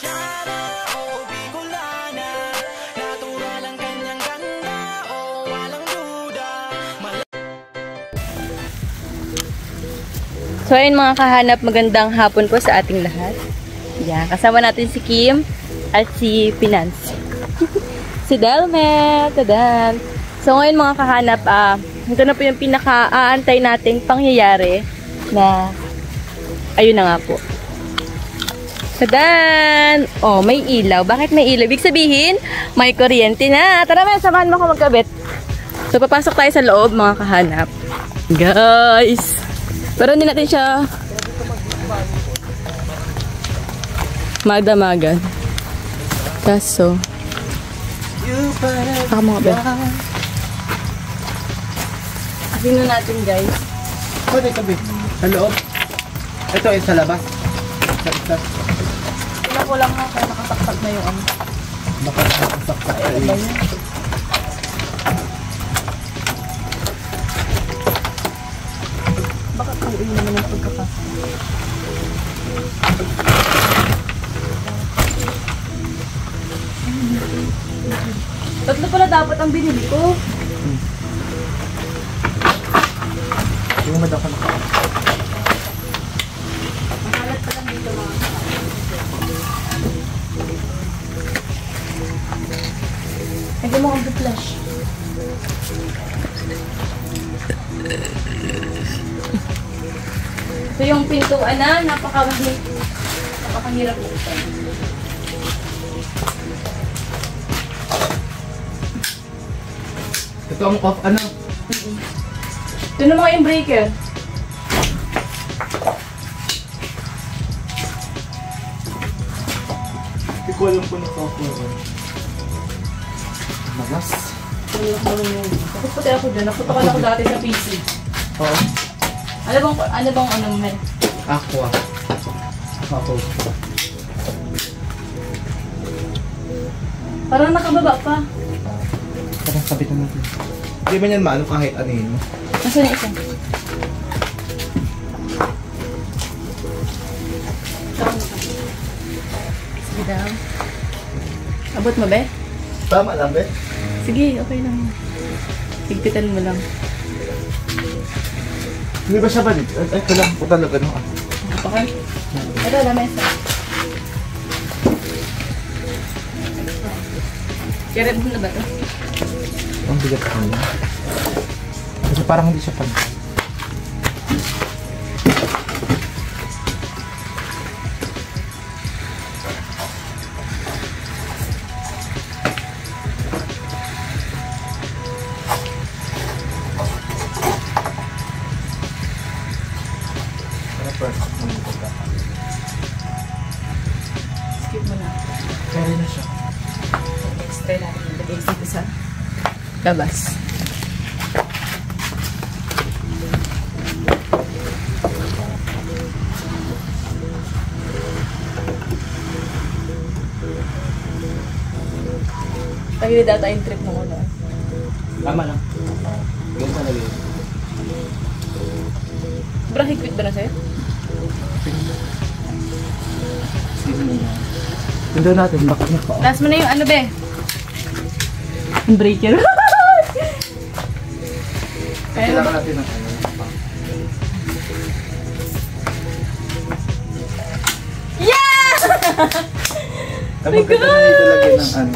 probinsyana o Bicolana, natural ang kanyang ganda o walang duda. So ayun mga kahanap, magandang hapon po sa ating lahat. Yan, kasama natin si Kim at si Finance. Si Delmet. Tadan. So ngayon mga kahanap, ito na po yung pinaka-aantay nating pangyayari na ayun na nga po. Tadan! Oh, may ilaw. Bakit may ilaw? Ibig sabihin, may kuryente na. Tara mga, samahan mo ako magkabit. So papasok tayo sa loob mga kahanap. Guys! Pero hindi natin siya magdamagan. Kaso, baka mga ba? Tingnan natin guys. Pwede tabi. Sa loob. Ito ay sa labas. Sa isa. Tingnan ko lang nga kaya nakasaksak na yung ano. Nakasaksak sa iyo. Baka kaluin naman ang pagkapasok. Tatlo pala dapat ang binili ko. Yung madaka na ka. Makalat pa lang dito mga Pwede mo kong flash. Ito yung pintuan na napakahirap buksan. Ito ang off ano? Ito na mga yung breaker. Hindi ko alam kung naka-off. Magas. Tapos pati ako dyan. Nakutokan ako dati sa PC. Oo. Ano bang ano mo? Aqua. Ako. Parang nakababa pa. Parang sabitan natin. Hindi ba yan maano kahit anin mo? Nasaan na isa? Sige daw. Abot mo ba? Tama lang be? Sige, okay lang. Higpitan mo lang. Hindi ba siya ba dito? Ay, ito lang po talaga no. Okay? Ito, lamesa. Kaya mo na ba ito? Ang bigat ko niya. Kasi parang hindi siya pantay. Skip mo na. Kaya na siya. Extra natin ilagay dito sa labas. Pagili data yung trip mo ano. Tama lang. Ganun talaga yun. Sobrang higpit ba na sa'yo? Sige mo na. Tingnan natin, bakit niya pa. Last mo na yung ano be? Yung breaker. Kailangan natin ng ano. Yeah! Kapag ka na italagay ng ano.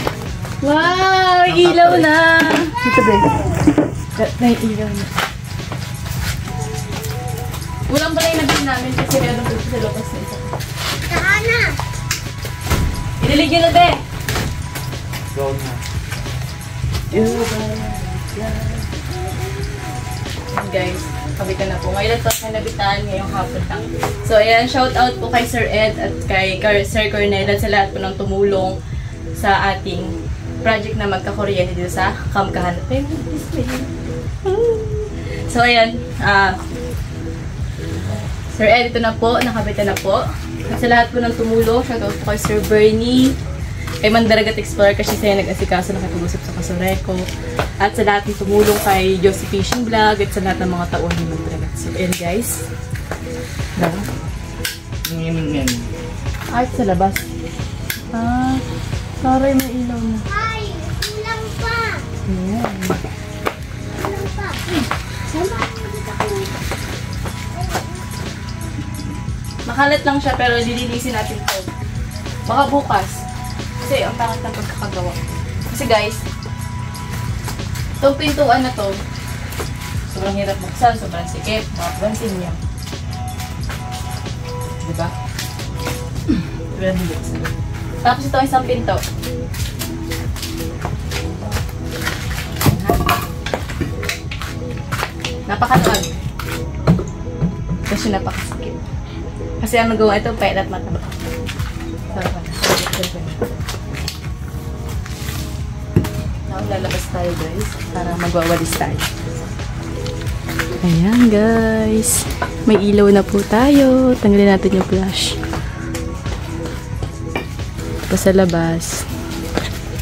Wow! Ilaw na! Dito be. May ilaw na. Kulang pala yung nabili namin kasi meron dito sa labas na isa. Sana! Iniligyan na be! Go na. Ayan guys, kabitan na po. Ngayon ito sa nabitan ngayong hapon lang. So ayan, shout out po kay Sir Ed at kay Sir Cornel at sa lahat po ng tumulong sa ating project na magkakuryente dito sa Kamkahan. So ayan, Sir Ed, ito na po, nakabitan na po. At sa lahat po ng tumulong, shout out po kay Sir Bernie, kay Mandaragat Explorer kasi siya nag-asikaso nakatugusap sa Kasureko. At sa lahat ng tumulong kay Josie Fishing Vlog at sa lahat ng mga tauhan ni Mandaragat. So, ayan guys. Ngayon. Ay, sa labas. Ah, sorry, may ilaw na. Ay, kulang pa. Ayan. Kulang pa. Sama ako dito ako. Makalat lang siya pero lilinisin natin ito. Baka bukas. Kasi ang pangit ng pagkakagawa. Kasi guys, itong pintuan na to, sobrang hirap buksan, sobrang sikip. Makapansin niyo. Diba? Sobrang buksan. Tapos ito ang isang pinto. Napakaluag. Kasi napakasikip. Kasi ang nagawa ito, pait at mataba. Now, lalabas tayo guys, para magwawalis tayo. Ayan guys, may ilaw na po tayo. Tanggalin natin yung flash. Pa sa labas.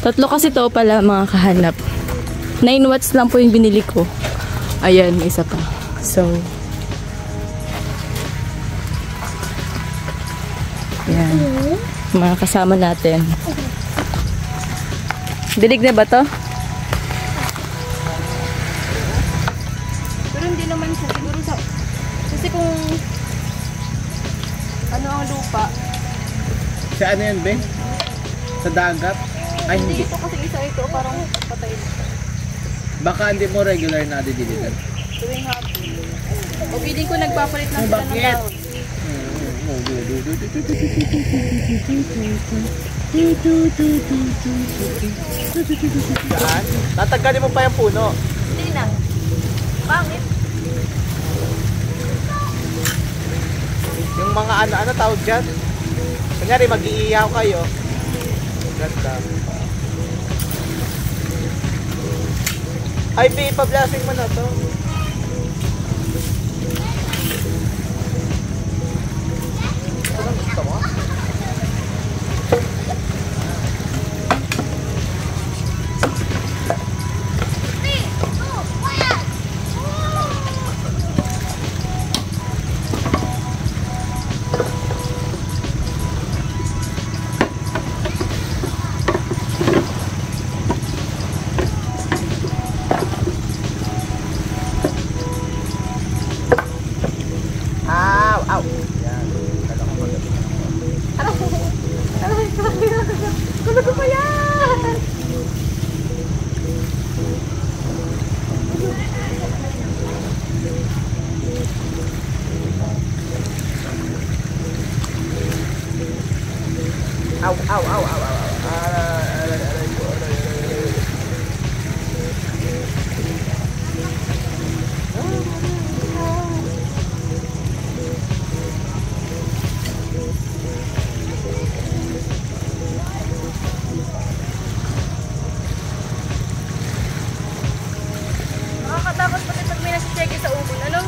Tatlo kasi to pala mga kahanap. 9 watts lang po yung binili ko. Ayan, may isa pa. So, ayan. Mga kasama natin. Dilig na ba to? Pero hindi naman siya. Siguro sa... Kasi kung... Ano ang lupa? Sa ano yan, Ben? Sa dagat? Ay, hindi. Hindi po kasi isa ito. Parang patay na. Baka hindi mo regular na didiligan. Tuwing hapon. O piling ko nagpapalit ng sila ng Bakit? dahon. Saan? Tatanggalin mo pa yung puno. Hindi na. Pangit. Yung mga ano tawag dyan? Kunyari, mag-iiyaw kayo. Ganda. Ay, B, pa-blasting mo na to. Anong gusto mo? Ow! Yan. Kala ko magabi. Ano ko pa yan? Ow! Nakakatakot pati pag may nasi-check sa ubon. Ano?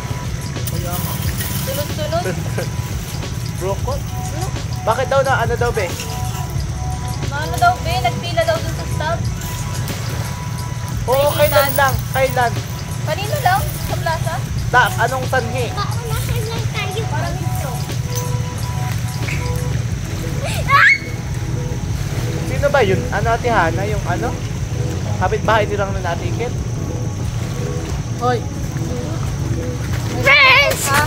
Sunod-sunod. Brokot? Bakit daw na? Ano daw, be? Ano daw, be? Nagpila daw dun sa stop. Oo, kailan lang? Kailan? Kanino lang? Sa plaza? Anong sanhi? Paunahan lang tayo. Parang intro. Sino ba yun? Ano, Ate Hana? Yung ano? Kapit-bahay nilang nanatikit? Hoy. Friends! Ha?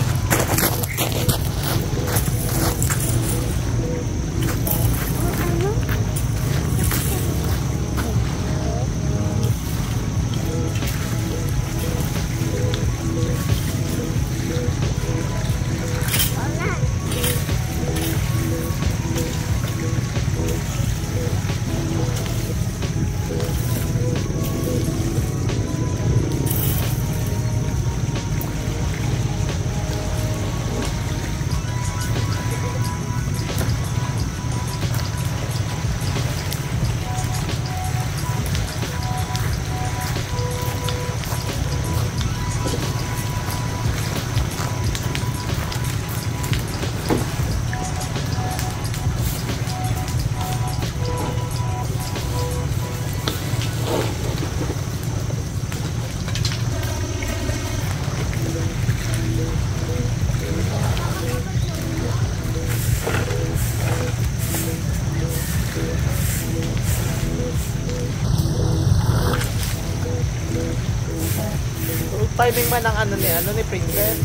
timing man ng ni Princess.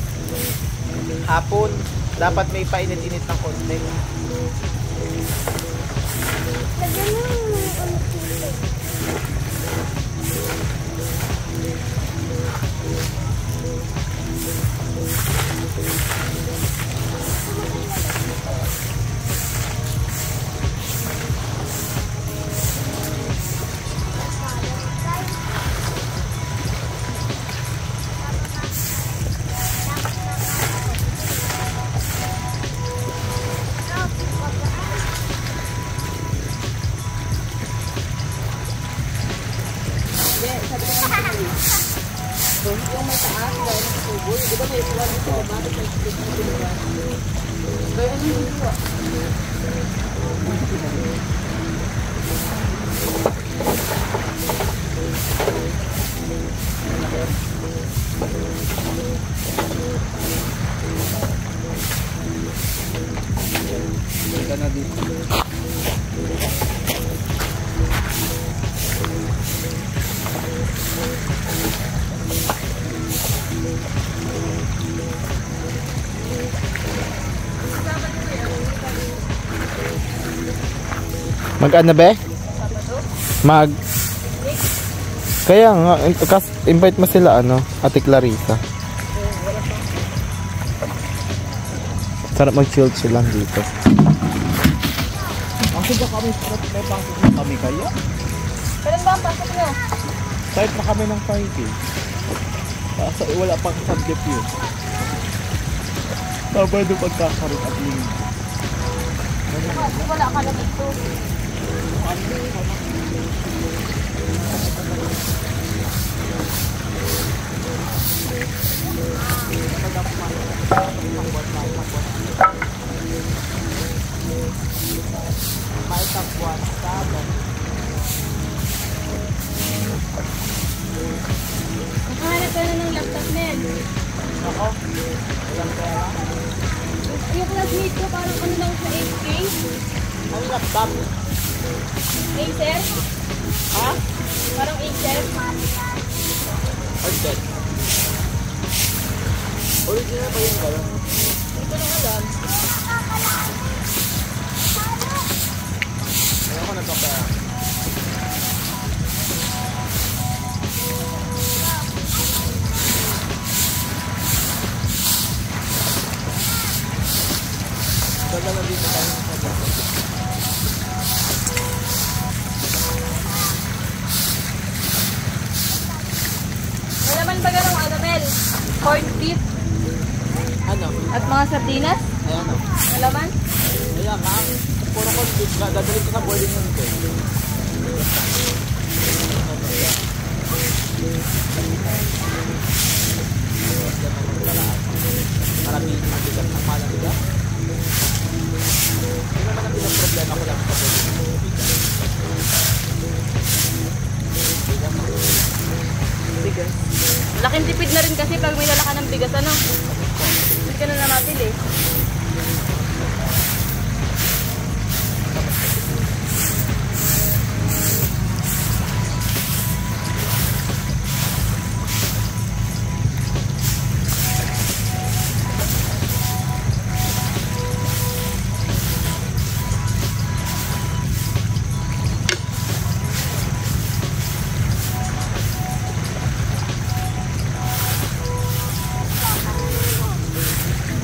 Hapon. Dapat may painit-init ng konti. Lagyan mo yung konti. Yung may taas, dahil ng tubo, di ba may iwan dito, bakit may split na diba? Kaya ano yung dito? Ika na dito. Mag-ano be? Kaya nga, invite mo sila Ate Clarissa. Sarap mag-chill lang dito. Ako ba kami may pasok na kami kaya? Kailan ba ang pasok nyo? Start na kami ng Friday. Kaso wala pang subject yun. Sabay doon pagkakaroon at linggo. Wala ka na dito. May tapuan sa Nakahanap ka na ng laptop, Nel. ako. Walang pera. Yung classmate ko parang ano lang sa 8K. Ang laptop. Acer. Ha? Parang Acer. Ordered. Original ba yung gano'n? Hindi ko lang alam. Ayaw ko nagkapera. Dala na dito tayo sa dito. May naman ba ganong ano, Mel? Corned beef Ano? at mga sardinas? Ayan o. Malaman? Ayan ka. Puro convict ka. Dadali ko sa boarding room ko. Maraming mabigat ang malabigat. Hindi naman ang bilang problema ko lang sa boarding room. Bigas. Laking tipid na rin kasi pag may lala ka ng bigas, ano? Hindi ka na namabili.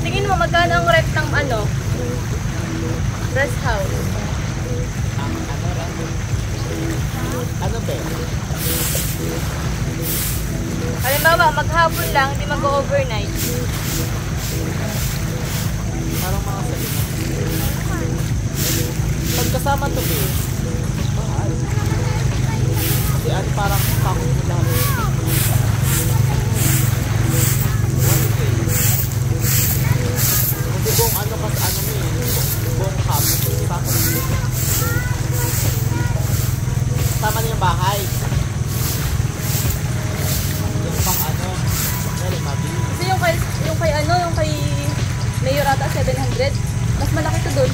Tingin mo, magkano ang rent ng ano? Rest house. Ano ba? Halimbawa, maghapon lang, hindi mag-overnight. Parang mga salita. Pagkasama to be, mahal. Kasi ano parang takot mo lang. 1K. Hindi buong ano ka sa ano mo buong hapon. Takot mo. Sama na yung bahay. Yung pang ano, meron mabili. Kasi yung kay ano, yung kay Mayor ata 700, mas malaki to doon.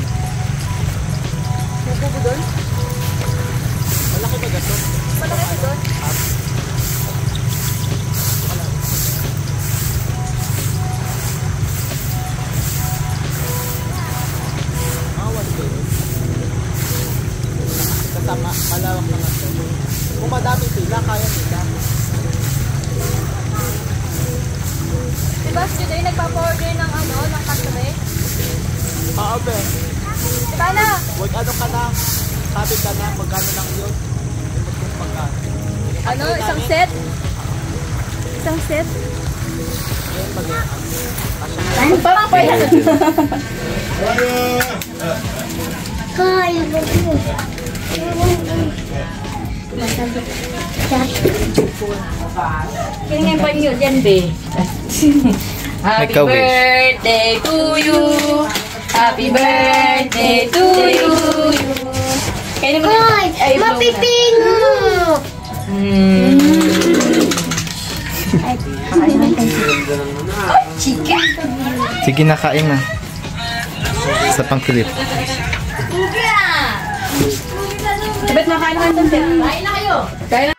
Yung kubo doon, Malaki ba gato? malaki to doon. Tapos dito yung nagpa-order ng ano, ng kasre. Oo, be. Diba na? Wag ano ka na. Sabi ka na, magkano lang yun. Magkano. Ano, isang set? Isang set? Parang pa yan. Kaya mo. Kaya pa nyo dyan, be. Happy Ikaw, be. birthday to you. Happy birthday to you. Kaya naman Ay, mapipingo. Chicken. Sige, nakain na. Sa pang-clip. Ba't nakain ka ng Kain na kayo. Kain na.